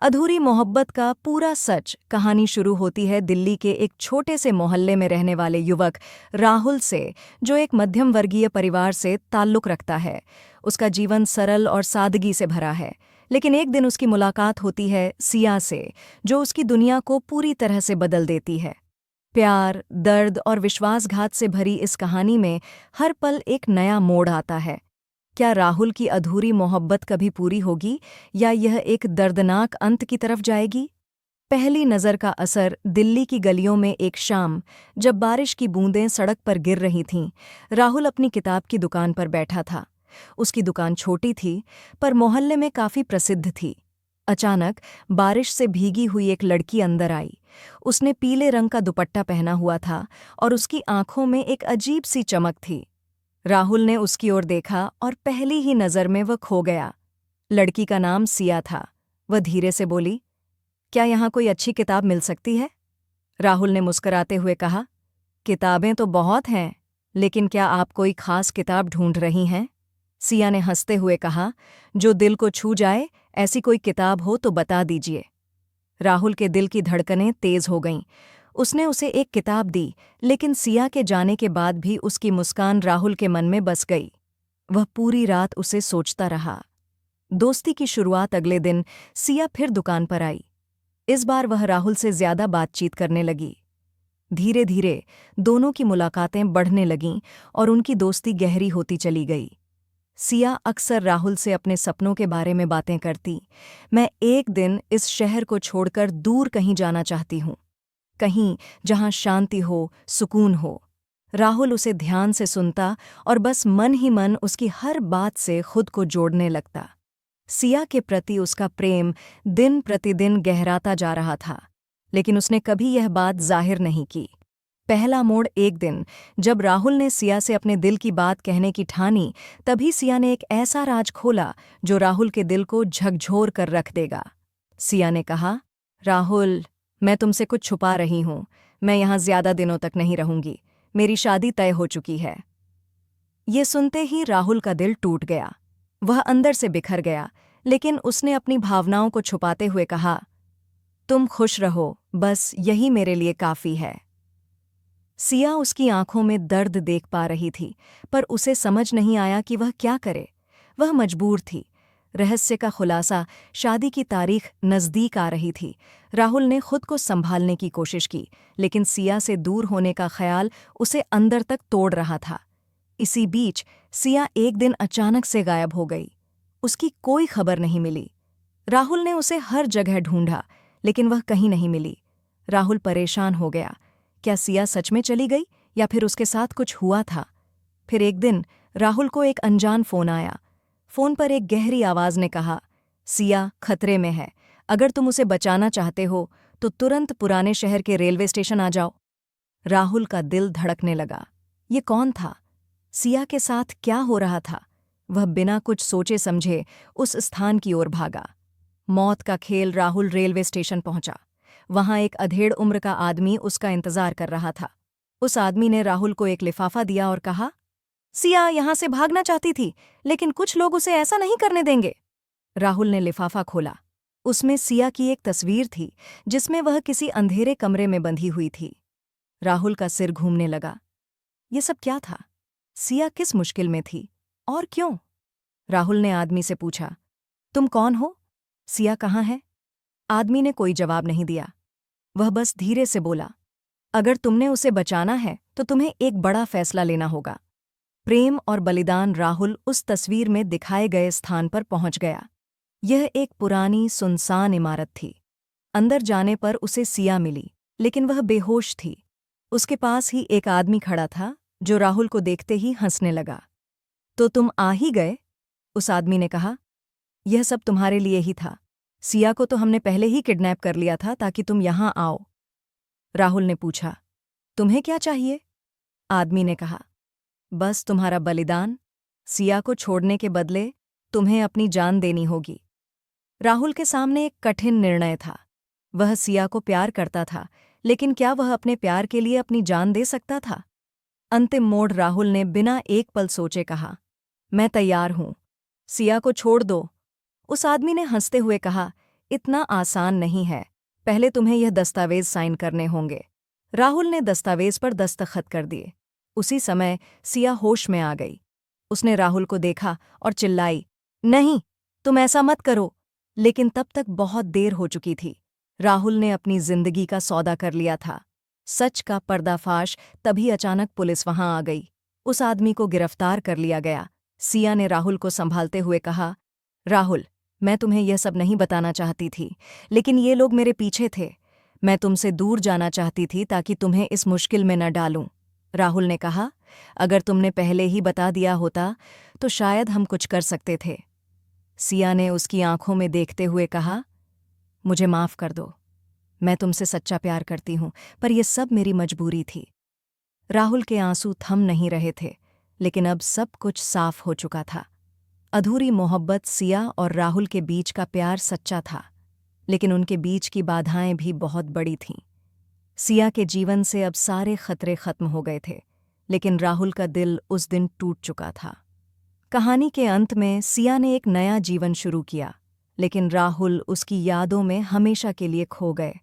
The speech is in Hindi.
अधूरी मोहब्बत का पूरा सच। कहानी शुरू होती है दिल्ली के एक छोटे से मोहल्ले में रहने वाले युवक राहुल से, जो एक मध्यम वर्गीय परिवार से ताल्लुक रखता है। उसका जीवन सरल और सादगी से भरा है, लेकिन एक दिन उसकी मुलाकात होती है सिया से, जो उसकी दुनिया को पूरी तरह से बदल देती है। प्यार, दर्द और विश्वासघात से भरी इस कहानी में हर पल एक नया मोड़ आता है। क्या राहुल की अधूरी मोहब्बत कभी पूरी होगी, या यह एक दर्दनाक अंत की तरफ जाएगी? पहली नज़र का असर। दिल्ली की गलियों में एक शाम, जब बारिश की बूंदें सड़क पर गिर रही थीं, राहुल अपनी किताब की दुकान पर बैठा था। उसकी दुकान छोटी थी, पर मोहल्ले में काफ़ी प्रसिद्ध थी। अचानक बारिश से भीगी हुई एक लड़की अंदर आई। उसने पीले रंग का दुपट्टा पहना हुआ था और उसकी आंखों में एक अजीब सी चमक थी। राहुल ने उसकी ओर देखा और पहली ही नज़र में वह खो गया। लड़की का नाम सिया था। वह धीरे से बोली, क्या यहाँ कोई अच्छी किताब मिल सकती है? राहुल ने मुस्कुराते हुए कहा, किताबें तो बहुत हैं, लेकिन क्या आप कोई खास किताब ढूंढ रही हैं? सिया ने हंसते हुए कहा, जो दिल को छू जाए, ऐसी कोई किताब हो तो बता दीजिए। राहुल के दिल की धड़कनें तेज हो गईं। उसने उसे एक किताब दी, लेकिन सिया के जाने के बाद भी उसकी मुस्कान राहुल के मन में बस गई। वह पूरी रात उसे सोचता रहा। दोस्ती की शुरुआत अगले दिन सिया फिर दुकान पर आई। इस बार वह राहुल से ज्यादा बातचीत करने लगी। धीरे धीरे दोनों की मुलाकातें बढ़ने लगीं और उनकी दोस्ती गहरी होती चली गई। सिया अक्सर राहुल से अपने सपनों के बारे में बातें करती। मैं एक दिन इस शहर को छोड़कर दूर कहीं जाना चाहती हूँ, कहीं जहाँ शांति हो, सुकून हो। राहुल उसे ध्यान से सुनता और बस मन ही मन उसकी हर बात से खुद को जोड़ने लगता। सिया के प्रति उसका प्रेम दिन प्रतिदिन गहराता जा रहा था, लेकिन उसने कभी यह बात जाहिर नहीं की। पहला मोड़ एक दिन, जब राहुल ने सिया से अपने दिल की बात कहने की ठानी, तभी सिया ने एक ऐसा राज खोला जो राहुल के दिल को झकझोर कर रख देगा। सिया ने कहा, राहुल, मैं तुमसे कुछ छुपा रही हूँ। मैं यहाँ ज्यादा दिनों तक नहीं रहूंगी। मेरी शादी तय हो चुकी है। ये सुनते ही राहुल का दिल टूट गया। वह अंदर से बिखर गया, लेकिन उसने अपनी भावनाओं को छुपाते हुए कहा, तुम खुश रहो, बस यही मेरे लिए काफी है। सिया उसकी आंखों में दर्द देख पा रही थी, पर उसे समझ नहीं आया कि वह क्या करे। वह मजबूर थी। रहस्य का खुलासा। शादी की तारीख नज़दीक आ रही थी। राहुल ने खुद को संभालने की कोशिश की, लेकिन सिया से दूर होने का ख्याल उसे अंदर तक तोड़ रहा था। इसी बीच सिया एक दिन अचानक से गायब हो गई। उसकी कोई खबर नहीं मिली। राहुल ने उसे हर जगह ढूंढा, लेकिन वह कहीं नहीं मिली। राहुल परेशान हो गया। क्या सिया सच में चली गई, या फिर उसके साथ कुछ हुआ था? फिर एक दिन राहुल को एक अनजान फोन आया। फोन पर एक गहरी आवाज ने कहा, सिया खतरे में है। अगर तुम उसे बचाना चाहते हो तो तुरंत पुराने शहर के रेलवे स्टेशन आ जाओ। राहुल का दिल धड़कने लगा। ये कौन था? सिया के साथ क्या हो रहा था? वह बिना कुछ सोचे समझे उस स्थान की ओर भागा। मौत का खेल। राहुल रेलवे स्टेशन पहुंचा। वहां एक अधेड़ उम्र का आदमी उसका इंतजार कर रहा था। उस आदमी ने राहुल को एक लिफाफा दिया और कहा, सिया यहां से भागना चाहती थी, लेकिन कुछ लोग उसे ऐसा नहीं करने देंगे। राहुल ने लिफाफा खोला। उसमें सिया की एक तस्वीर थी, जिसमें वह किसी अंधेरे कमरे में बंधी हुई थी। राहुल का सिर घूमने लगा। ये सब क्या था? सिया किस मुश्किल में थी, और क्यों? राहुल ने आदमी से पूछा, तुम कौन हो? सिया कहाँ है? आदमी ने कोई जवाब नहीं दिया। वह बस धीरे से बोला, अगर तुमने उसे बचाना है तो तुम्हें एक बड़ा फैसला लेना होगा। प्रेम और बलिदान। राहुल उस तस्वीर में दिखाए गए स्थान पर पहुंच गया। यह एक पुरानी सुनसान इमारत थी। अंदर जाने पर उसे सिया मिली, लेकिन वह बेहोश थी। उसके पास ही एक आदमी खड़ा था, जो राहुल को देखते ही हंसने लगा। तो तुम आ ही गए? उस आदमी ने कहा, यह सब तुम्हारे लिए ही था। सिया को तो हमने पहले ही किडनैप कर लिया था ताकि तुम यहां आओ। राहुल ने पूछा, तुम्हें क्या चाहिए? आदमी ने कहा, बस तुम्हारा बलिदान। सिया को छोड़ने के बदले तुम्हें अपनी जान देनी होगी। राहुल के सामने एक कठिन निर्णय था। वह सिया को प्यार करता था, लेकिन क्या वह अपने प्यार के लिए अपनी जान दे सकता था? अंतिम मोड़। राहुल ने बिना एक पल सोचे कहा, मैं तैयार हूं। सिया को छोड़ दो। उस आदमी ने हंसते हुए कहा, इतना आसान नहीं है। पहले तुम्हें यह दस्तावेज साइन करने होंगे। राहुल ने दस्तावेज पर दस्तखत कर दिए। उसी समय सिया होश में आ गई। उसने राहुल को देखा और चिल्लाई, नहीं, तुम ऐसा मत करो। लेकिन तब तक बहुत देर हो चुकी थी। राहुल ने अपनी जिंदगी का सौदा कर लिया था। सच का पर्दाफाश तभी अचानक पुलिस वहां आ गई। उस आदमी को गिरफ्तार कर लिया गया। सिया ने राहुल को संभालते हुए कहा, राहुल, मैं तुम्हें यह सब नहीं बताना चाहती थी, लेकिन ये लोग मेरे पीछे थे। मैं तुमसे दूर जाना चाहती थी ताकि तुम्हें इस मुश्किल में न डालूं। राहुल ने कहा, अगर तुमने पहले ही बता दिया होता तो शायद हम कुछ कर सकते थे। सिया ने उसकी आंखों में देखते हुए कहा, मुझे माफ कर दो। मैं तुमसे सच्चा प्यार करती हूं, पर यह सब मेरी मजबूरी थी। राहुल के आंसू थम नहीं रहे थे, लेकिन अब सब कुछ साफ हो चुका था। अधूरी मोहब्बत सिया और राहुल के बीच का प्यार सच्चा था, लेकिन उनके बीच की बाधाएं भी बहुत बड़ी थीं। सिया के जीवन से अब सारे खतरे खत्म हो गए थे, लेकिन राहुल का दिल उस दिन टूट चुका था। कहानी के अंत में सिया ने एक नया जीवन शुरू किया, लेकिन राहुल उसकी यादों में हमेशा के लिए खो गए।